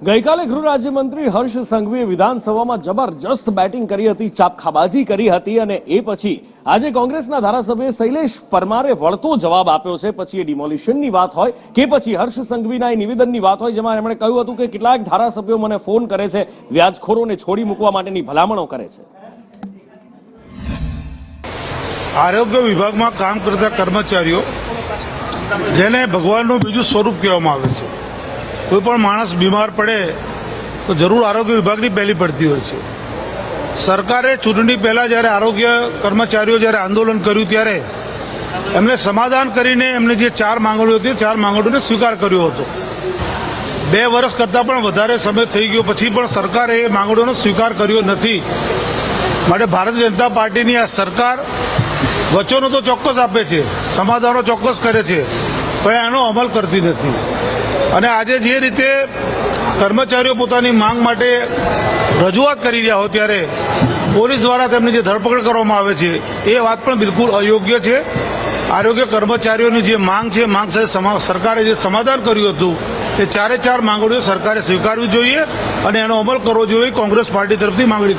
ગઈકાલે ગૃહ રાજ્યમંત્રી હર્ષ સંઘવીએ વિધાનસભામાં જબરજસ્ત બેટિંગ કરી હતી, ચાપખાબાજી કરી હતી અને એ પછી આજે કોંગ્રેસના ધારાસભ્ય શૈલેષ પરમારે વળતો જવાબ આપ્યો છે। પછી એ ડિમોલિશનની વાત હોય કે પછી હર્ષ સંઘવીના એ નિવેદનની વાત હોય, જેમાં એમણે કહ્યું હતું કે કેટલાક ધારાસભ્યો મને ફોન કરે છે, વ્યાજખોરોને છોડી મૂકવા માટેની ભલામણો કરે છે। આરોગ્ય વિભાગમાં કામ કરતા કર્મચારીઓ જેને ભગવાનનું બીજું સ્વરૂપ કહેવામાં આવે છે, કોઈ પણ માણસ બીમાર પડે તો જરૂર આરોગ્ય વિભાગની પહેલી પડતી હોય છે। સરકારે ચૂંટણી પહેલા જ્યારે આરોગ્ય કર્મચારીઓ જ્યારે આંદોલન કર્યું ત્યારે એમને સમાધાન કરીને એમને જે 4 માંગણીઓ હતી 4 માંગણીઓને સ્વીકાર કર્યો હતો। 2 વર્ષ કરતાં પણ વધારે સમય થઈ ગયો પછી પણ સરકારે એ માંગણીઓનો સ્વીકાર કર્યો નથી। માટે ભારતીય જનતા પાર્ટીની આ સરકાર વચનો તો ચોક્કસ આપે છે, સમાધાનો ચોક્કસ કરે છે, પણ એનો અમલ કરતી નથી। અને આજે જે રીતે કર્મચારીઓ પોતાની માંગ માટે રજૂઆત કરી રહ્યા હોય ત્યારે પોલીસ દ્વારા તેમની જે ધરપકડ કરવામાં આવે છે એ વાત પણ બિલકુલ અયોગ્ય છે। આરોગ્ય કર્મચારીઓની જે માંગ છે, માંગ સાથે સરકારે જે સમાધાન કર્યું હતું એ 4 માંગણીઓ સરકારે સ્વીકારવી જોઈએ અને એનો અમલ કરવો જોઈએ, કોંગ્રેસ પાર્ટી તરફથી માંગણી